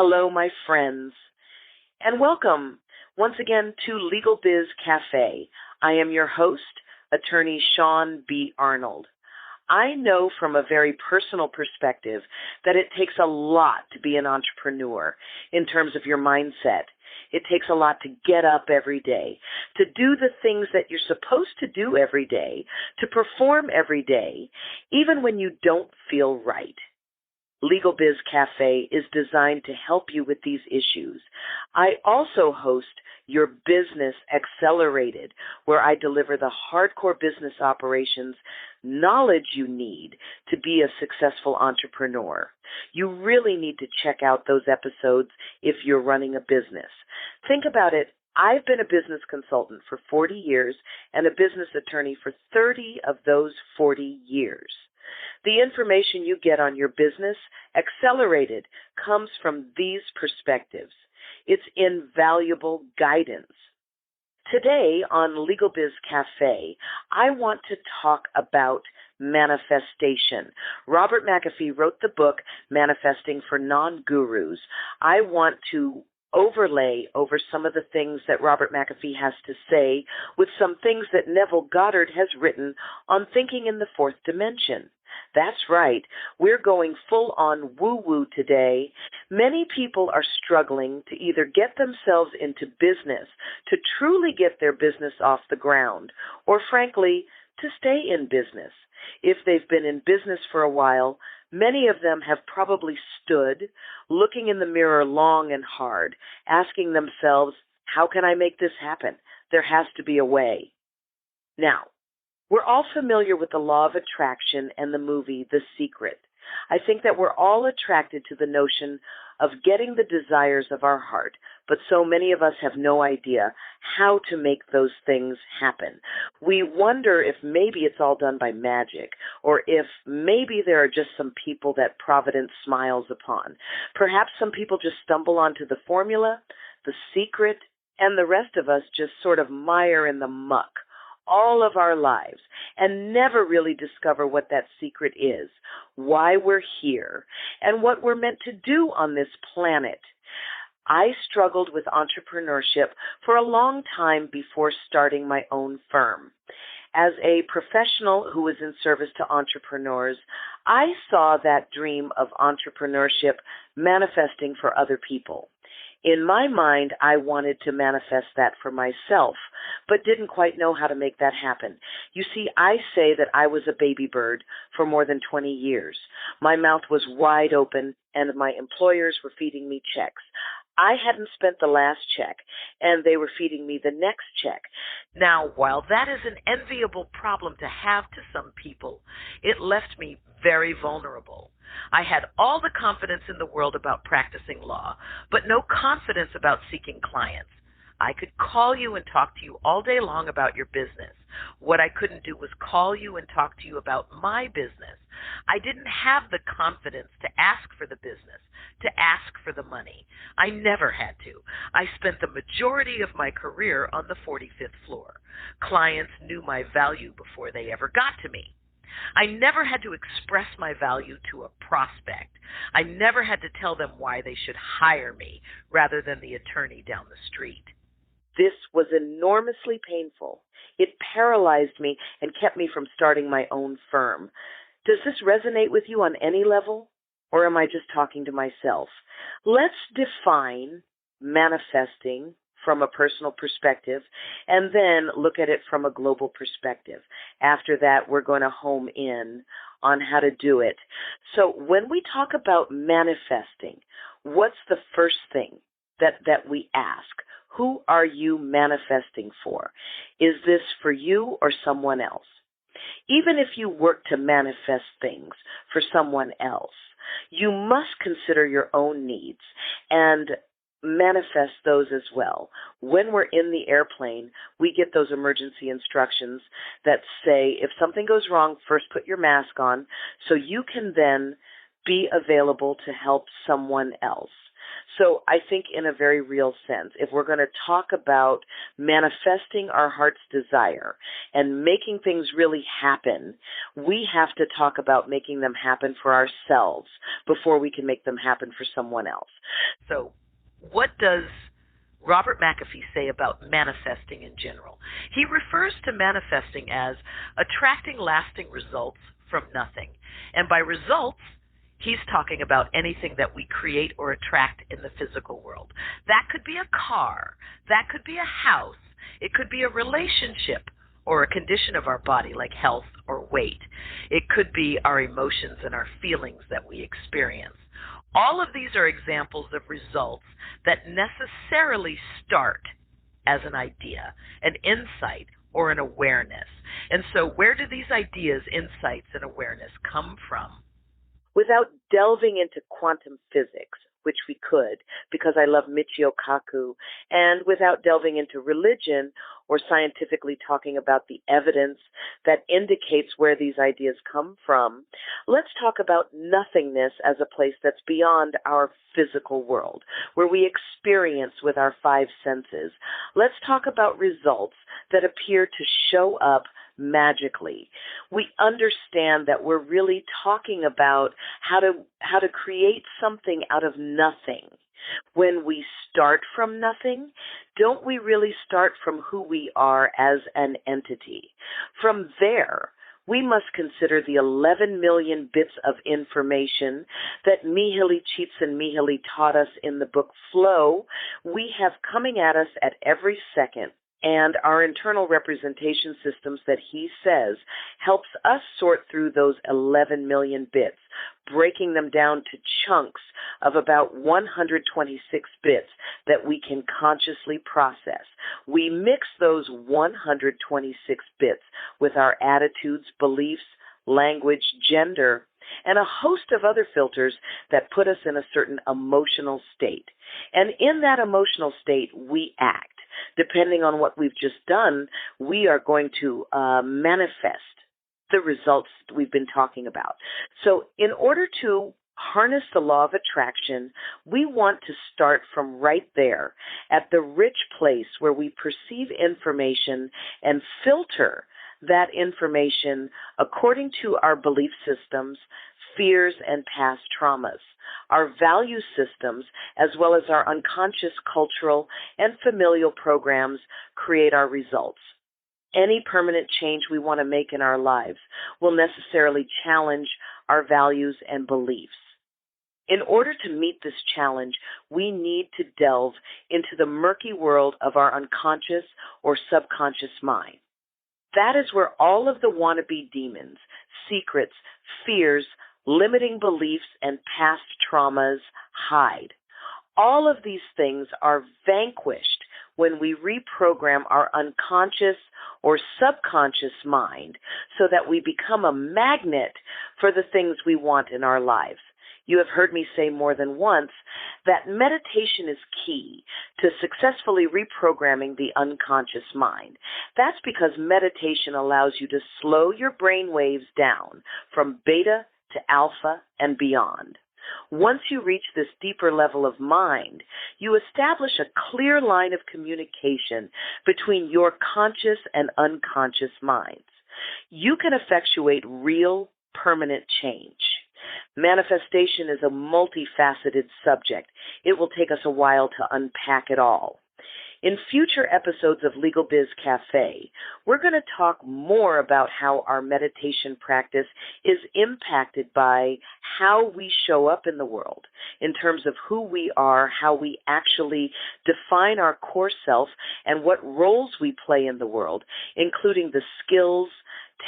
Hello, my friends, and welcome once again to LegalBiz Cafe. I am your host, attorney Shaune B. Arnold. I know from a very personal perspective that it takes a lot to be an entrepreneur in terms of your mindset. It takes a lot to get up every day, to do the things that you're supposed to do every day, to perform every day, even when you don't feel right. LegalBiz Cafe is designed to help you with these issues. I also host Your Business Accelerated, where I deliver the hardcore business operations knowledge you need to be a successful entrepreneur. You really need to check out those episodes if you're running a business. Think about it. I've been a business consultant for 40 years and a business attorney for 30 of those 40 years. The information you get on Your Business Accelerated comes from these perspectives. It's invaluable guidance. Today on LegalBiz Cafe, I want to talk about manifestation. Robert McAfee wrote the book Manifesting for Non-Gurus. I want to overlay over some of the things that Robert McAfee has to say with some things that Neville Goddard has written on thinking in the fourth dimension. That's right. We're going full on woo-woo today. Many people are struggling to either get themselves into business, to truly get their business off the ground, or frankly, to stay in business. If they've been in business for a while, many of them have probably stood, looking in the mirror long and hard, asking themselves, how can I make this happen? There has to be a way. Now, we're all familiar with the law of attraction and the movie The Secret. I think that we're all attracted to the notion of getting the desires of our heart, but so many of us have no idea how to make those things happen. We wonder if maybe it's all done by magic, or if maybe there are just some people that Providence smiles upon. Perhaps some people just stumble onto the formula, the secret, and the rest of us just sort of mire in the muck all of our lives and never really discover what that secret is, why we're here, and what we're meant to do on this planet. I struggled with entrepreneurship for a long time before starting my own firm. As a professional who was in service to entrepreneurs, I saw that dream of entrepreneurship manifesting for other people. In my mind, I wanted to manifest that for myself, but didn't quite know how to make that happen. You see, I say that I was a baby bird for more than 20 years. My mouth was wide open, and my employers were feeding me checks. I hadn't spent the last check, and they were feeding me the next check. Now, while that is an enviable problem to have to some people, it left me very vulnerable. I had all the confidence in the world about practicing law, but no confidence about seeking clients. I could call you and talk to you all day long about your business. What I couldn't do was call you and talk to you about my business. I didn't have the confidence to ask for the business, to ask for the money. I never had to. I spent the majority of my career on the 45th floor. Clients knew my value before they ever got to me. I never had to express my value to a prospect. I never had to tell them why they should hire me rather than the attorney down the street. This was enormously painful. It paralyzed me and kept me from starting my own firm. Does this resonate with you on any level, or am I just talking to myself? Let's define manifesting from a personal perspective, and then look at it from a global perspective. After that, we're going to home in on how to do it. So when we talk about manifesting, what's the first thing that we ask? Who are you manifesting for? Is this for you or someone else? Even if you work to manifest things for someone else, you must consider your own needs and manifest those as well. When we're in the airplane, we get those emergency instructions that say, if something goes wrong, first put your mask on so you can then be available to help someone else. So I think in a very real sense, if we're going to talk about manifesting our heart's desire and making things really happen, we have to talk about making them happen for ourselves before we can make them happen for someone else. So what does Robert McAfee say about manifesting in general? He refers to manifesting as attracting lasting results from nothing. And by results, he's talking about anything that we create or attract in the physical world. That could be a car. That could be a house. It could be a relationship or a condition of our body like health or weight. It could be our emotions and our feelings that we experience. All of these are examples of results that necessarily start as an idea, an insight, or an awareness. And so where do these ideas, insights, and awareness come from? Without delving into quantum physics, which we could, because I love Michio Kaku, and without delving into religion or scientifically talking about the evidence that indicates where these ideas come from, let's talk about nothingness as a place that's beyond our physical world, where we experience with our five senses. Let's talk about results that appear to show up magically. We understand that we're really talking about how to create something out of nothing. When we start from nothing, don't we really start from who we are as an entity? From there, we must consider the 11 million bits of information that Mihaly Csikszentmihalyi taught us in the book Flow we have coming at us at every second, and our internal representation systems that he says helps us sort through those 11 million bits, breaking them down to chunks of about 126 bits that we can consciously process. We mix those 126 bits with our attitudes, beliefs, language, gender, and a host of other filters that put us in a certain emotional state. And in that emotional state, we act. Depending on what we've just done, we are going to manifest the results we've been talking about. So in order to harness the law of attraction, we want to start from right there at the rich place where we perceive information and filter that information according to our belief systems, fears, and past traumas. Our value systems, as well as our unconscious cultural and familial programs, create our results. Any permanent change we want to make in our lives will necessarily challenge our values and beliefs. In order to meet this challenge, we need to delve into the murky world of our unconscious or subconscious mind. That is where all of the wannabe demons, secrets, fears, limiting beliefs, and past traumas hide. All of these things are vanquished when we reprogram our unconscious or subconscious mind so that we become a magnet for the things we want in our lives. You have heard me say more than once that meditation is key to successfully reprogramming the unconscious mind. That's because meditation allows you to slow your brain waves down from beta to alpha and beyond. Once you reach this deeper level of mind, you establish a clear line of communication between your conscious and unconscious minds. You can effectuate real, permanent change. Manifestation is a multifaceted subject. It will take us a while to unpack it all. In future episodes of LegalBiz Cafe, we're going to talk more about how our meditation practice is impacted by how we show up in the world in terms of who we are, how we actually define our core self, and what roles we play in the world, including the skills,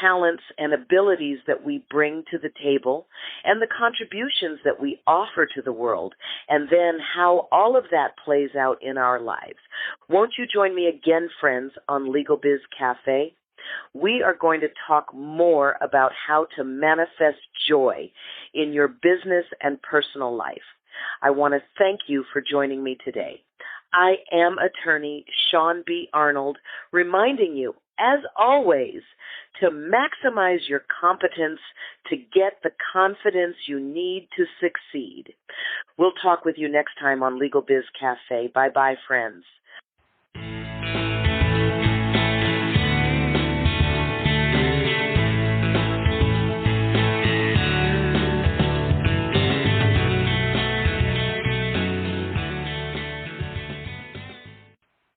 talents, and abilities that we bring to the table, and the contributions that we offer to the world, and then how all of that plays out in our lives. Won't you join me again, friends, on LegalBiz Cafe? We are going to talk more about how to manifest joy in your business and personal life. I want to thank you for joining me today. I am attorney Shaune B. Arnold, reminding you, as always, to maximize your competence to get the confidence you need to succeed. We'll talk with you next time on LegalBiz Cafe. Bye-bye, friends.